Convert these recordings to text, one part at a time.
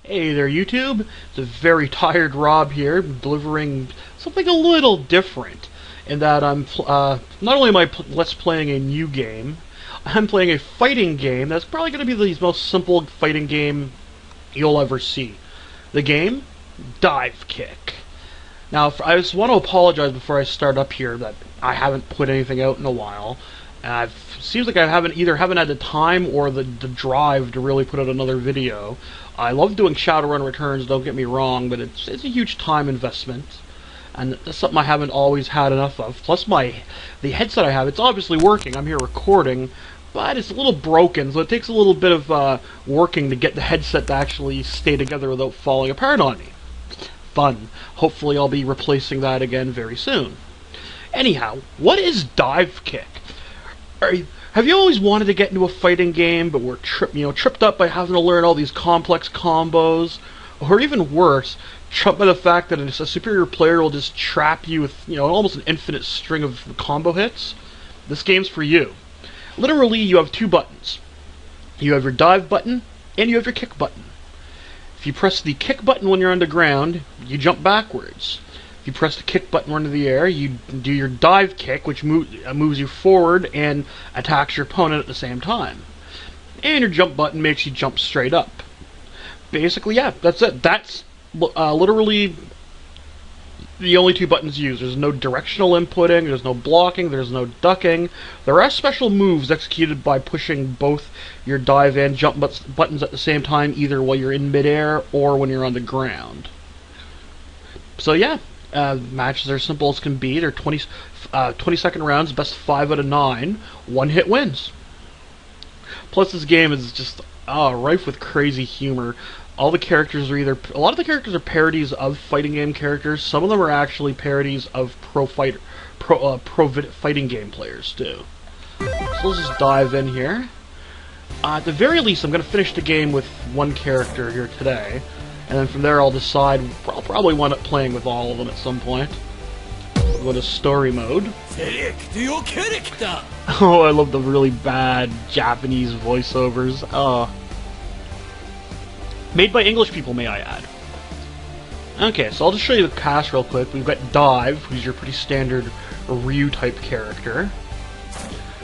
Hey there, YouTube. It's a very tired Rob here, delivering something a little different. In that not only am I let's playing a new game, I'm playing a fighting game that's probably going to be the most simple fighting game you'll ever see. The game, Divekick. Now, I just want to apologize before I start up here that I haven't put anything out in a while. Seems like I haven't had the time or the drive to really put out another video. I love doing Shadowrun returns, don't get me wrong, but it's a huge time investment, and that's something I haven't always had enough of. Plus, the headset I have, it's obviously working. I'm here recording, but it's a little broken, so it takes a little bit of working to get the headset to actually stay together without falling apart on me. Fun. Hopefully, I'll be replacing that again very soon. Anyhow, what is Divekick? Have you always wanted to get into a fighting game, but were tripped up by having to learn all these complex combos, or even worse, tripped by the fact that a superior player will just trap you with almost an infinite string of combo hits? This game's for you. Literally, you have two buttons. You have your dive button, and you have your kick button. If you press the kick button when you're on the ground, you jump backwards. If you press the kick button when in the air, you do your dive kick, which moves you forward and attacks your opponent at the same time. And your jump button makes you jump straight up. Basically, yeah, that's it. That's literally the only two buttons used. There's no directional inputting, there's no blocking, there's no ducking. There are special moves executed by pushing both your dive and jump buttons at the same time, either while you're in midair or when you're on the ground. So yeah, matches are as simple as can be. They're 20-second rounds, best 5 out of 9. One hit wins. Plus, this game is just rife with crazy humor. A lot of the characters are parodies of fighting game characters. Some of them are actually parodies of pro fighting game players too. So let's just dive in here. At the very least, I'm going to finish the game with one character here today, and then from there I'll decide. I'll probably wind up playing with all of them at some point. We'll go to story mode. Oh, I love the really bad Japanese voiceovers. Made by English people, may I add. Okay, so I'll just show you the cast real quick. We've got Dive, who's your pretty standard Ryu-type character.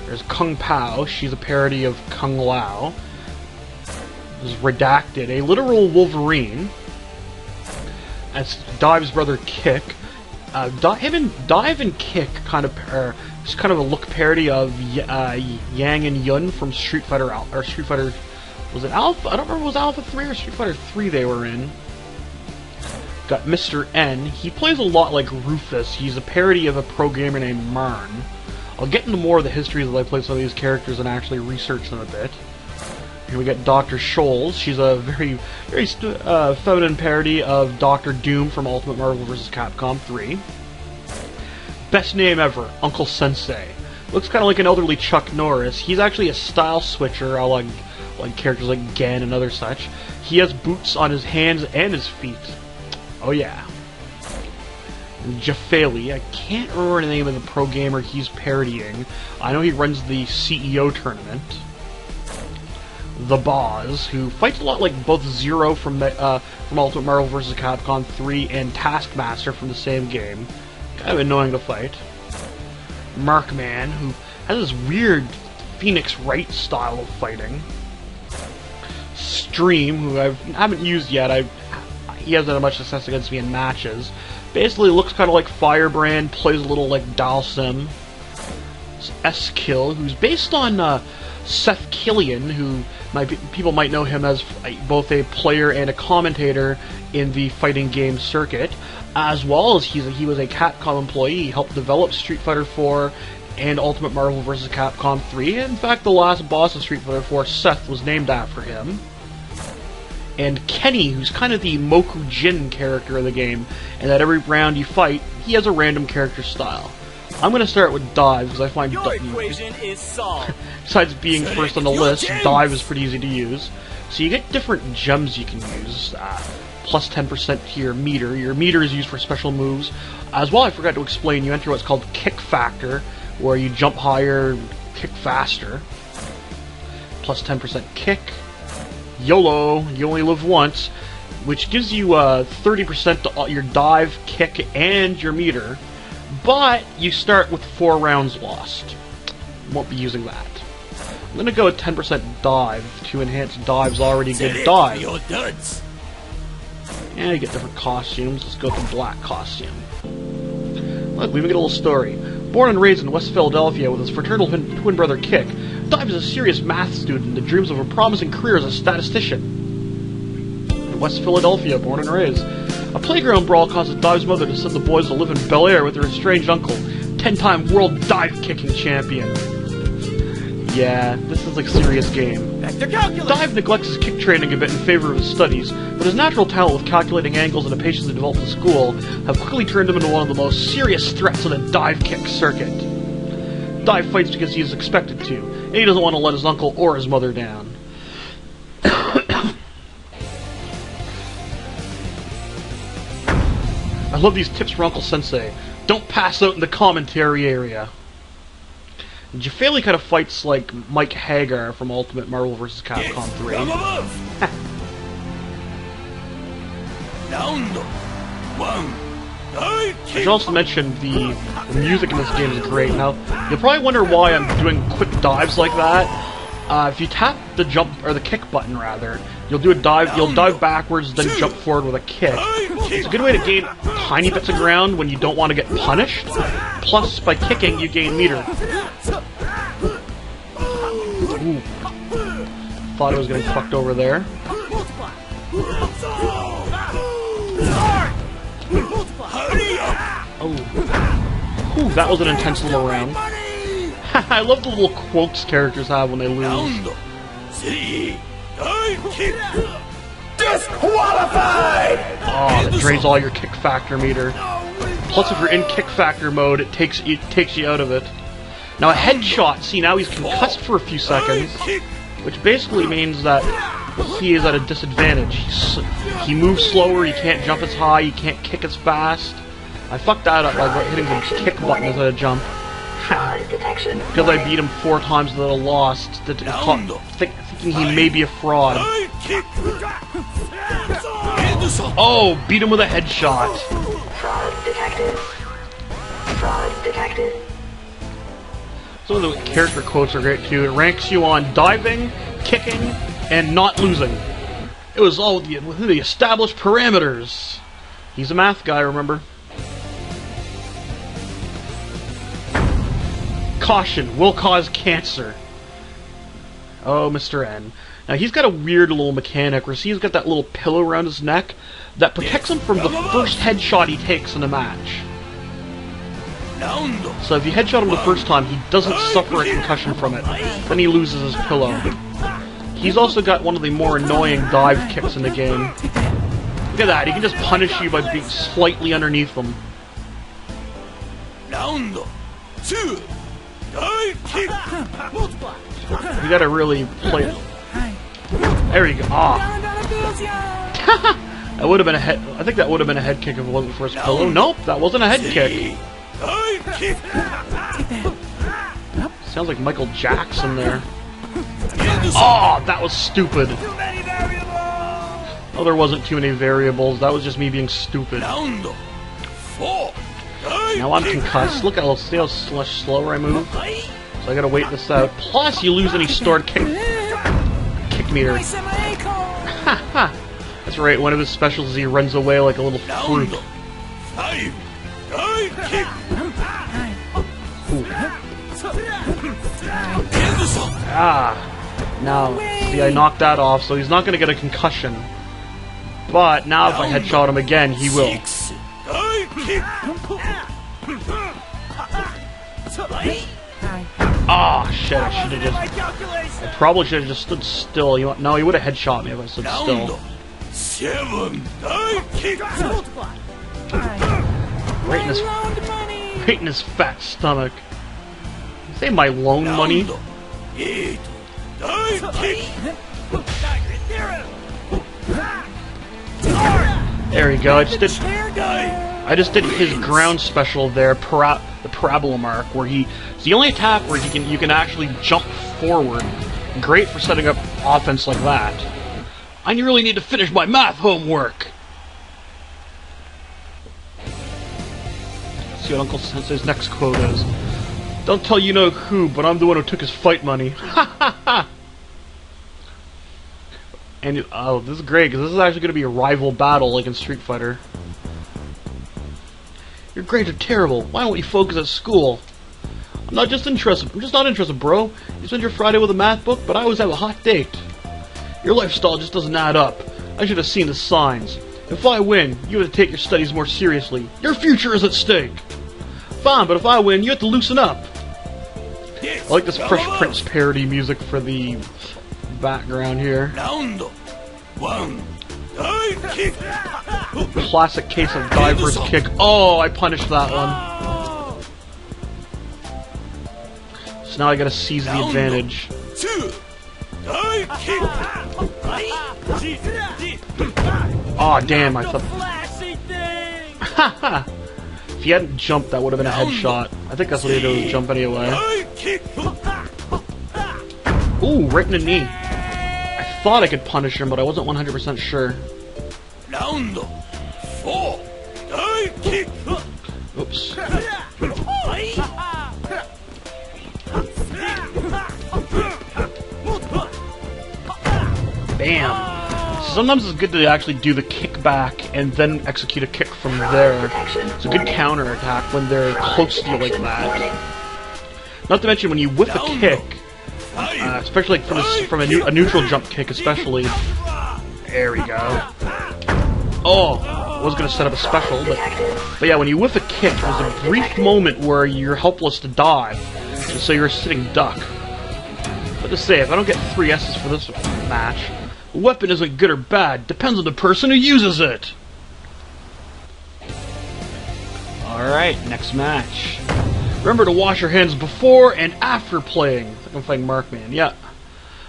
There's Kung Pao, she's a parody of Kung Lao. There's Redacted, a literal Wolverine. That's Dive's brother Kick. Dive and Kick kind of is kind of a look parody of Yang and Yun from Street Fighter. Was it Alpha? I don't remember if it was Alpha 3 or Street Fighter 3 they were in. Got Mr. N. He plays a lot like Rufus. He's a parody of a pro gamer named Marn. I'll get into more of the histories as I play some of these characters and actually research them a bit. Here we got Dr. Scholes. She's a very feminine parody of Dr. Doom from Ultimate Marvel vs. Capcom 3. Best name ever, Uncle Sensei. Looks kind of like an elderly Chuck Norris. He's actually a style switcher, like characters like Gen and other such. He has boots on his hands and his feet. Oh yeah. And Jafali, I can't remember the name of the pro gamer he's parodying. I know he runs the CEO tournament. The Boz, who fights a lot like both Zero from Ultimate Marvel vs. Capcom 3 and Taskmaster from the same game. Kind of annoying to fight. Markman, who has this weird Phoenix Wright style of fighting. Stream, who I haven't used yet. He hasn't had much success against me in matches. Basically looks kind of like Firebrand, plays a little like Dalsim. S-Kill, who's based on Seth Killian, who people might know him as both a player and a commentator in the fighting game circuit, as well as he was a Capcom employee. He helped develop Street Fighter 4 and Ultimate Marvel vs. Capcom 3. In fact, the last boss of Street Fighter 4, Seth, was named after him. And Kenny, who's kind of the Moku Jin character of the game, and that every round you fight, he has a random character style. I'm going to start with Dive, because I find besides being first on the list, Dive is pretty easy to use. So you get different gems you can use. Plus 10% to your meter. Your meter is used for special moves. As well, I forgot to explain, you enter what's called Kick Factor, where you jump higher, kick faster. Plus 10% kick. YOLO, you only live once. which gives you 30% to your dive, kick, and your meter, but you start with 4 rounds lost. Won't be using that. I'm gonna go with 10% dive to enhance dive's already good dive. Yeah, you get different costumes. Let's go with the black costume. Look, we even get a little story. Born and raised in West Philadelphia with his fraternal twin brother Kick, Dive is a serious math student that dreams of a promising career as a statistician. In West Philadelphia, born and raised. A playground brawl causes Dive's mother to send the boys to live in Bel Air with her estranged uncle, 10-time world dive-kicking champion. Yeah, this is like a serious game. Dive neglects his kick training a bit in favor of his studies, but his natural talent with calculating angles and a patience he developed in school have quickly turned him into one of the most serious threats on the dive kick circuit. Dive fights because he is expected to, and he doesn't want to let his uncle or his mother down. I love these tips from Uncle Sensei. Don't pass out in the commentary area. Jafali kind of fights like Mike Hagar from Ultimate Marvel vs. Capcom 3. I should also mention the music in this game is great. Now, you'll probably wonder why I'm doing quick dives like that. If you tap the jump, or the kick button rather, you'll do a dive, you'll dive backwards, then jump forward with a kick. It's a good way to gain tiny bits of ground when you don't want to get punished. Plus, by kicking, you gain meter. Ooh. Thought I was getting fucked over there. Oh. Ooh, that was an intense little round. I love the little quotes characters have when they lose. Disqualified! Oh, that drains all your kick factor meter. Plus, if you're in kick factor mode, it takes you out of it. Now, a headshot, see, now he's concussed for a few seconds, which basically means that he is at a disadvantage. He moves slower, he can't jump as high, he can't kick as fast. I fucked that up by hitting the kick button as I jump. Because I beat him 4 times that I lost, thinking he may be a fraud. Oh, beat him with a headshot. Fraud detected. Fraud detected. Some of the character quotes are great too. It ranks you on diving, kicking, and not losing. It was all within the established parameters. He's a math guy, remember? Caution, will cause cancer. Oh, Mr. N. Now, he's got a weird little mechanic where, see, he's got that little pillow around his neck that protects him from the first headshot he takes in a match. So if you headshot him the first time, he doesn't suffer a concussion from it. Then he loses his pillow. He's also got one of the more annoying dive kicks in the game. Look at that, he can just punish you by being slightly underneath him. You gotta really play it. There you go. Ah. That would have been a head. I think that would have been a head kick if it wasn't for his pillow. Nope, that wasn't a head kick. Sounds like Michael Jackson there. Oh, that was stupid. Oh, there wasn't too many variables. That was just me being stupid. Now I'm concussed. Look how slower I move. So I gotta wait this out. Plus, you lose any stored kick meter. That's right, one of his specials is he runs away like a little fruit. Ah. Now, see, I knocked that off, so he's not gonna get a concussion. But now if I headshot him again, he will. Ah, shit, I should have just... I probably should have just stood still. No, he would have headshot me if I stood still. Right in his fat stomach. You say my loan money? There we go. I just did his ground special there, the parabola mark, where it's the only attack where you can actually jump forward. Great for setting up offense like that. I really need to finish my math homework. Let's see what Uncle Sensei's next quote is. Don't tell you know who, but I'm the one who took his fight money. Ha ha ha! And oh, this is great because this is actually going to be a rival battle, like in Street Fighter. Your grades are terrible. Why don't you focus at school? I'm just not interested, bro. You spend your Friday with a math book, but I always have a hot date. Your lifestyle just doesn't add up. I should have seen the signs. If I win, you have to take your studies more seriously. Your future is at stake. Fine, but if I win, you have to loosen up. I like this Fresh Prince parody music for the background here. Classic case of diver's kick. Oh, I punished that one. So now I gotta seize the advantage. Oh damn, I thought... Haha! If he hadn't jumped, that would have been a headshot. I think that's what he did, was jump anyway. Ooh, right in the knee. I thought I could punish him, but I wasn't 100% sure. Oops. Bam! Sometimes it's good to actually do the kickback and then execute a kick from there. It's a good counter attack when they're close to you like that. Not to mention when you whip a kick, especially like from a neutral jump kick, especially. There we go. Oh, I was gonna set up a special, but yeah, when you whip a kick, there's a brief moment where you're helpless to dive, and so you're a sitting duck. But to say, if I don't get 3 S's for this match, a weapon isn't good or bad, depends on the person who uses it. Alright, next match. Remember to wash your hands before and after playing. I think I'm fighting Markman, yeah.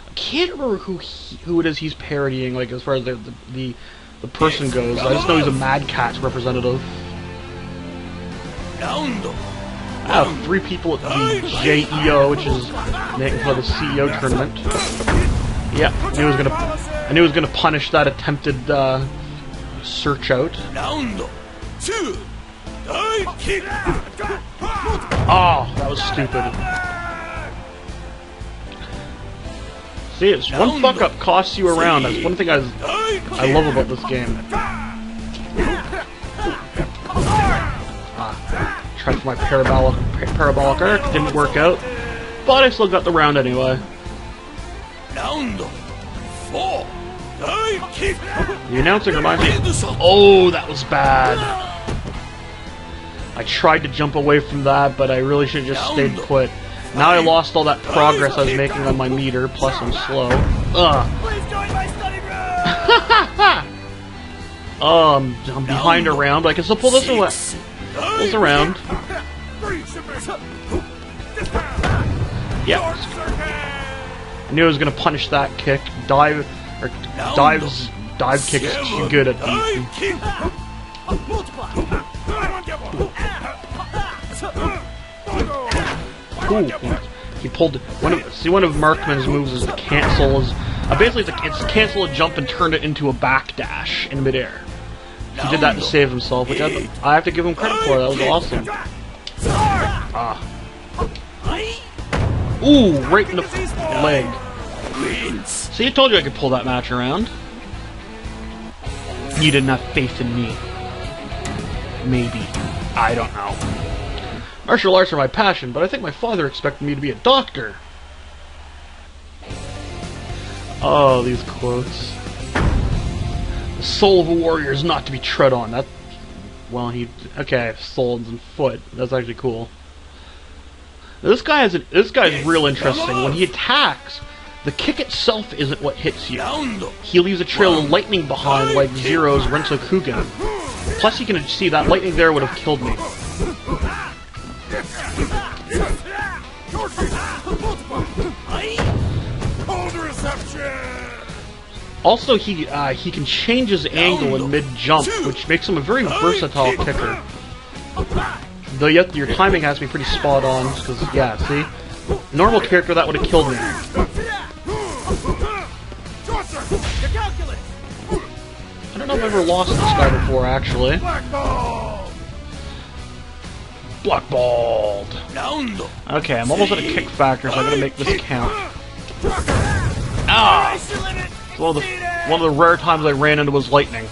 I can't remember who it is he's parodying, like as far as the person goes. I just know he's a Mad Catz representative. I have 3 people at the JEO, which is making for the CEO tournament. Yeah, I knew he was gonna punish that attempted search out. Oh, that was stupid. See, it's one fuck up costs you a round. That's one thing I love about this game. Tried for my parabolic arc, didn't work out, but I still got the round anyway. The announcing reminds me. Oh, that was bad. I tried to jump away from that, but I really should have just stayed put. Now I lost all that progress I was making on my meter, plus I'm slow. I'm behind a round, but I can still pull this away. Pulls around. Yeah. I knew I was gonna punish that kick. Dive kick is too good at beating. Ooh, he pulled one of Markman's moves is to cancel. Basically it's to cancel a jump and turn it into a backdash in midair. He did that to save himself, which I have to give him credit for. That was awesome. Ooh, right in the leg. See, I told you I could pull that match around. You didn't have faith in me. Maybe. I don't know. Martial arts are my passion, but I think my father expected me to be a doctor. Oh, these quotes. The soul of a warrior is not to be tread on. That, well, okay, soul and foot. That's actually cool. Now, this guy is real interesting. When he attacks, the kick itself isn't what hits you. He leaves a trail of lightning behind, like Zero's Rensokugen. Plus, you can see that lightning there would have killed me. Also, he can change his angle in mid-jump, which makes him a very versatile kicker. Though yet your timing has to be pretty spot on, because, yeah, see? Normal character, that would have killed me. I don't know if I've ever lost this guy before, actually. Blackballed. Okay, I'm almost at a kick factor, so I'm gonna make this count. Ah! It's one of the rare times I ran into his lightning.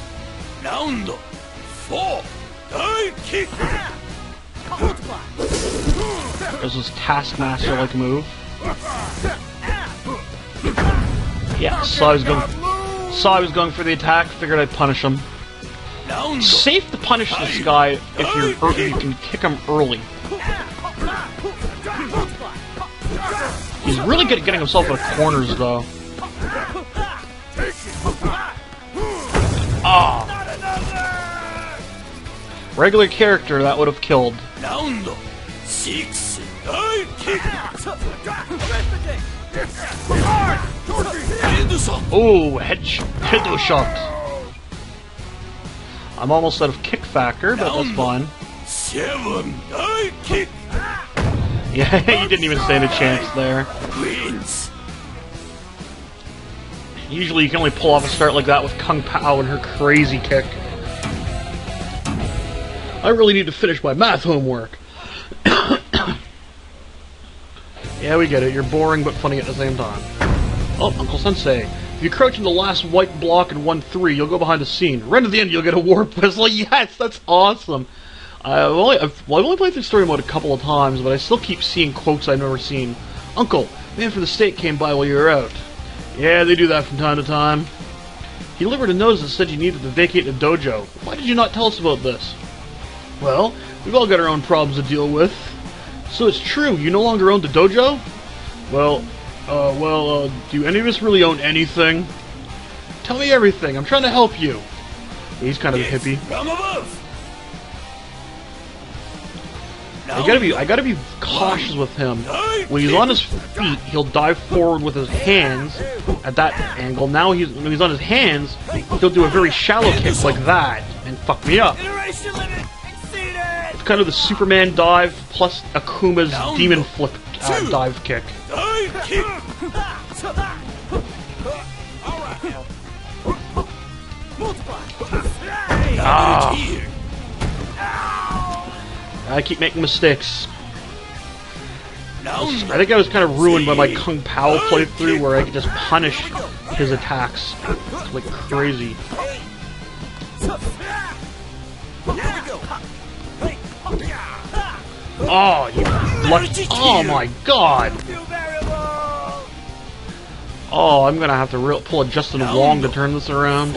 There's this Taskmaster-like move. Yeah, saw I was going for the attack, figured I'd punish him. It's safe to punish this guy if you can kick him early. He's really good at getting himself out of corners, though. Ah! Regular character, that would have killed. Oh, head shot. I'm almost out of kick factor, but that's fine. Yeah, you didn't even stand a chance there. Usually you can only pull off a start like that with Kung Pao and her crazy kick. I really need to finish my math homework. Yeah, we get it. You're boring but funny at the same time. Oh, Uncle Sensei. If you crouch in the last white block in 1-3, you'll go behind the scene. Right at the end, you'll get a warp whistle. Yes, that's awesome. I've only played through story mode a couple of times, but I still keep seeing quotes I've never seen. Uncle, man from the state came by while you were out. Yeah, they do that from time to time. He delivered a notice that said you needed to vacate the dojo. Why did you not tell us about this? Well, we've all got our own problems to deal with. So it's true, you no longer own the dojo? Well, do any of us really own anything? Tell me everything, I'm trying to help you. He's kind of a hippie. I gotta be cautious with him. When he's on his feet, he'll dive forward with his hands at that angle. Now when he's on his hands, he'll do a very shallow kick like that and fuck me up. It's kind of the Superman dive plus Akuma's demon flip dive kick. Ah. I keep making mistakes. I think I was kind of ruined by my Kung Pao playthrough where I could just punish his attacks like crazy. Oh, you lucky. Oh my god! Oh, I'm gonna have to pull a Justin Wong to turn this around.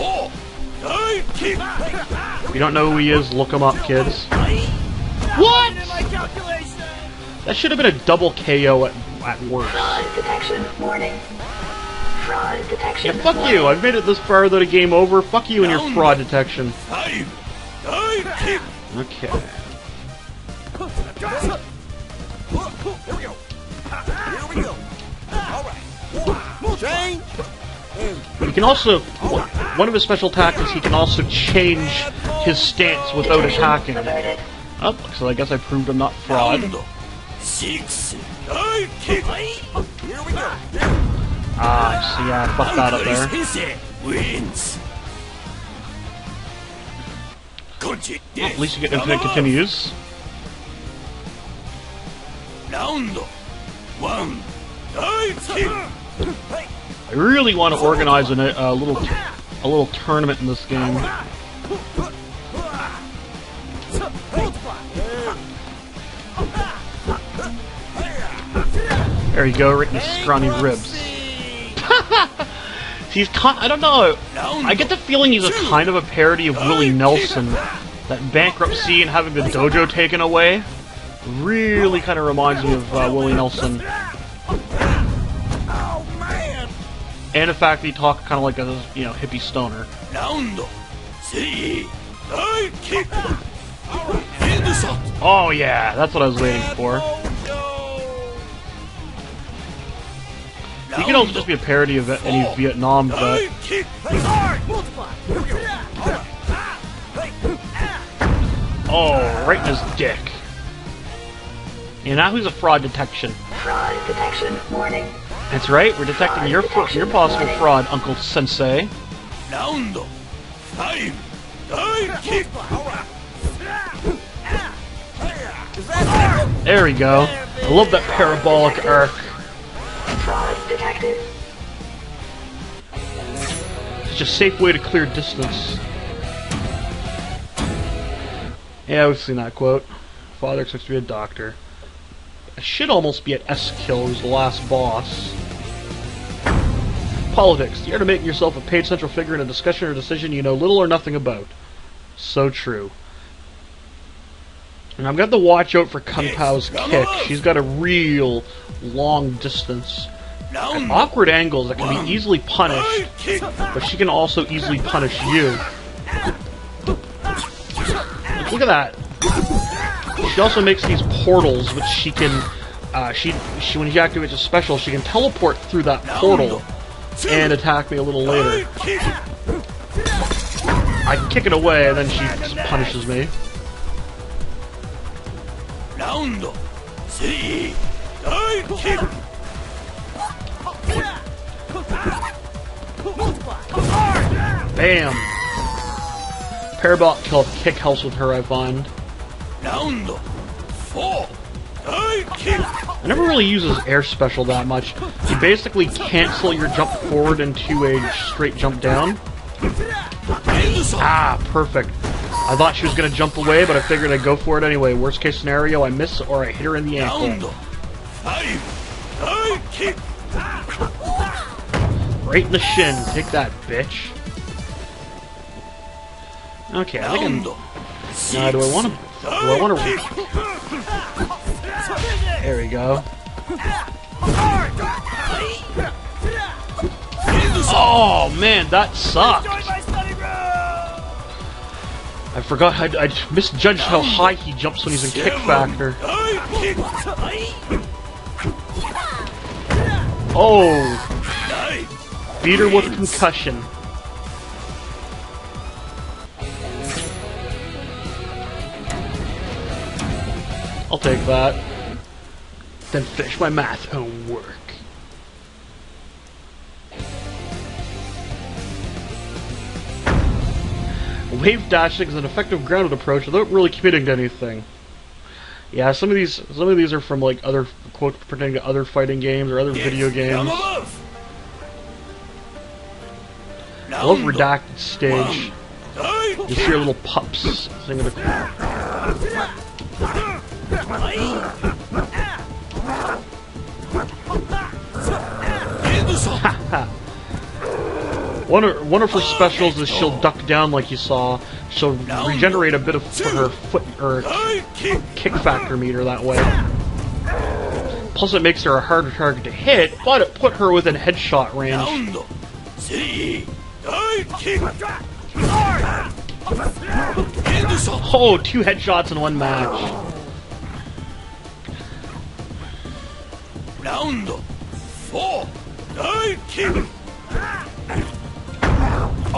If you don't know who he is, look him up, kids. What? That should have been a double KO at worst. Fraud detection warning. Fraud detection. Yeah, fuck you. I've made it this far without a game over. Fuck you and your fraud detection. Okay. He can also, one of his special tactics, he can also change his stance without attacking. Oh, so I guess I proved I'm not fraud. Ah, see, I fucked that up there. Well, at least you get infinite continues. I really want to organize a little tournament in this game. There you go, right in the scrawny ribs. I don't know. I get the feeling he's a kind of a parody of Willie Nelson. That bankruptcy and having the dojo taken away really kind of reminds me of Willie Nelson. And the fact that he talked kind of like a, hippie stoner. Oh yeah, that's what I was waiting for. He can also just be a parody of any Vietnam vet. Oh, right in his dick. And now who's a fraud detection? Fraud detection warning. That's right, we're detecting your possible fraud, Uncle Sensei. Round 5 Divekick. There we go. I love that parabolic arc. Fraud detected. It's just a safe way to clear distance. Yeah, we've seen that quote. Father expects to be a doctor. I should almost be at S-Kill, who's the last boss. Politics. You are to make yourself a paid central figure in a discussion or decision you know little or nothing about. So true. And I've got to watch out for Kung Pao's kick. She's got a real long distance. At awkward angles that can be easily punished, but she can also easily punish you. Look at that. She also makes these portals, which she can, when she activates a special, she can teleport through that portal and attack me a little later. I can kick it away, and then she just punishes me. Round 3 Divekick. Bam! Parabolic kick helps with her, I find. Round 4 Divekick. I never really use his air special that much. You basically cancel your jump forward into a straight jump down. Ah, perfect. I thought she was going to jump away, but I figured I'd go for it anyway. Worst case scenario, I miss or I hit her in the ankle. Round 5 Divekick. Right in the shin. Take that, bitch. Okay, I think I'm... Now, do I want to... There we go. Oh, man, that sucked. I forgot, I misjudged how high he jumps when he's in kick factor. Oh! Beat her with concussion. I'll take that. Then finish my math homework. Wave dashing is an effective grounded approach without really committing to anything. Yeah, some of these are from like other quote pretending to other fighting games or other video games. I love Redacted stage. You see your little pups singing the One of her specials is she'll duck down like you saw. She'll regenerate a bit of her foot or kick factor meter that way. Plus it makes her a harder target to hit, but it put her within headshot range. Oh, 2 headshots in one match. Round 4 Divekick.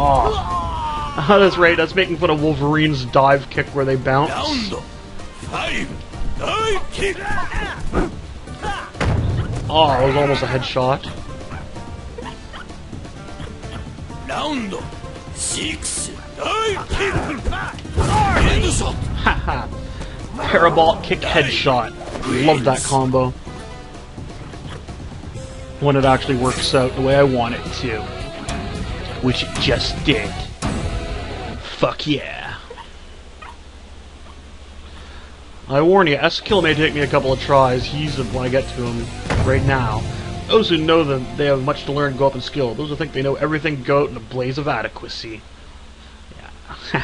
Oh, that's right. That's making fun of Wolverine's dive kick where they bounce. Round 5 Divekick. Oh, that was almost a headshot. Round 6 Divekick. Haha. Parabolic kick headshot. Love that combo. When it actually works out the way I want it to. Which it just did. Fuck yeah. I warn you, S-Kill may take me a couple of tries. He's when I get to him right now. Those who know that they have much to learn go up in skill. Those who think they know everything go out in a blaze of adequacy. Yeah,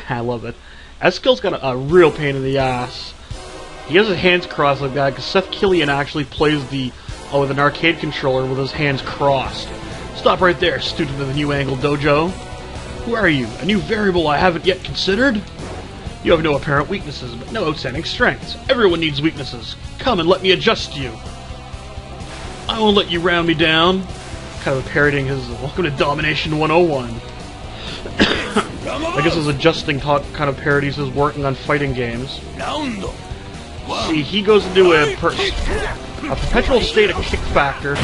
I love it. S-Kill's got a real pain in the ass. He has his hands crossed like that because Seth Killian actually plays with an arcade controller with his hands crossed. Stop right there, student of the New Angle Dojo. Who are you? A new variable I haven't yet considered? You have no apparent weaknesses, but no outstanding strengths. Everyone needs weaknesses. Come and let me adjust you. I won't let you round me down. Kind of parodying his Welcome to Domination 101. I guess his adjusting talk kind of parodies his working on fighting games. See, he goes into a perpetual state of kick factor,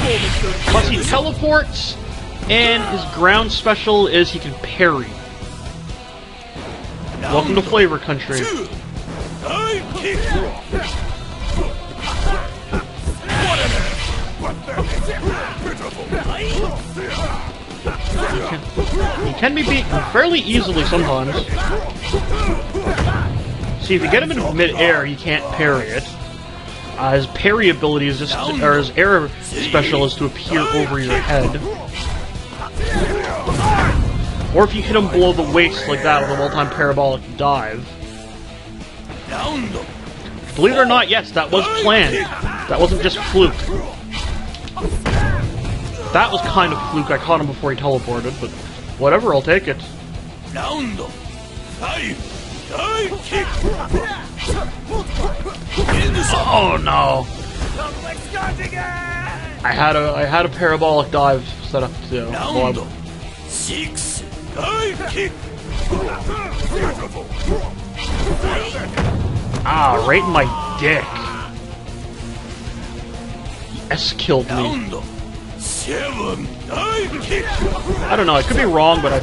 plus he teleports, And his ground special is he can parry. Welcome to Flavor Country. He can be beaten fairly easily sometimes. See, if you get him in mid-air, you can't parry it. His parry ability is just, or his air special is to appear over your head. Or if you hit him below the waist like that with a well-timed parabolic dive. Believe it or not, yes, that was planned. That wasn't just fluke. That was kind of fluke. I caught him before he teleported, but whatever, I'll take it. Oh no! I had a parabolic dive set up to blow. Ah, right in my dick. S killed me. I don't know, I could be wrong, but I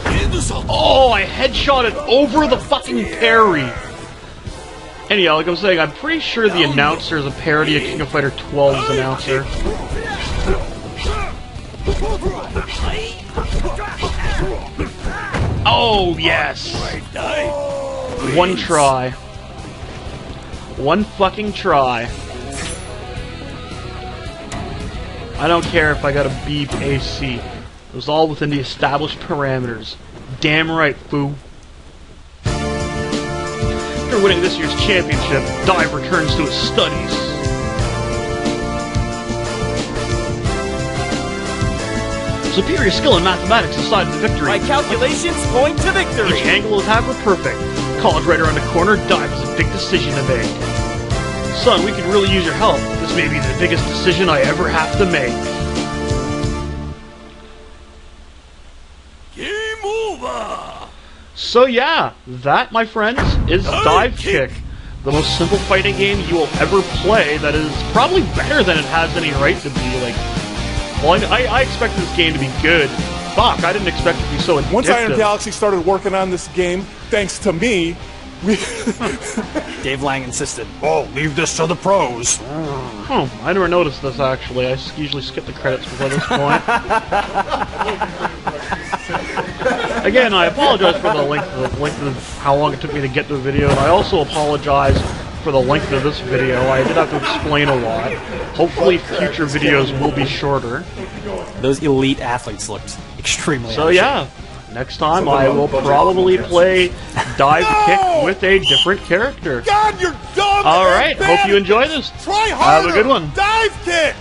headshot it over the fucking parry! Anyhow, like I was saying, I'm pretty sure the announcer is a parody of King of Fighter 12's announcer. Oh, yes! One try. One fucking try. I don't care if I got a beep AC. It was all within the established parameters. Damn right, foo. After winning this year's championship, Dive returns to his studies. Superior skill in mathematics decided the victory. My calculations point to victory! Each angle of attack were perfect. College right around the corner, Dive has a big decision to make. Son, we could really use your help. This may be the biggest decision I ever have to make. Game over! So yeah, that, my friends, is Divekick. The most simple fighting game you will ever play that is probably better than it has any right to be. Like, well, I expected this game to be good. Fuck, I didn't expect it to be so addictive. Once Iron Galaxy started working on this game, thanks to me, Dave Lang insisted, "Oh, leave this to the pros." Oh, I never noticed this actually. I usually skip the credits before this point. Again, I apologize for the length of how long it took me to get to the video, and I also apologize for the length of this video. I did have to explain a lot. Hopefully, future videos will be shorter. Those elite athletes looked extremely. So yeah. Next time, I will probably play Divekick with a different character. God, you're dumb! Alright, hope you enjoy this. Try harder! Have a good one. Dive kick!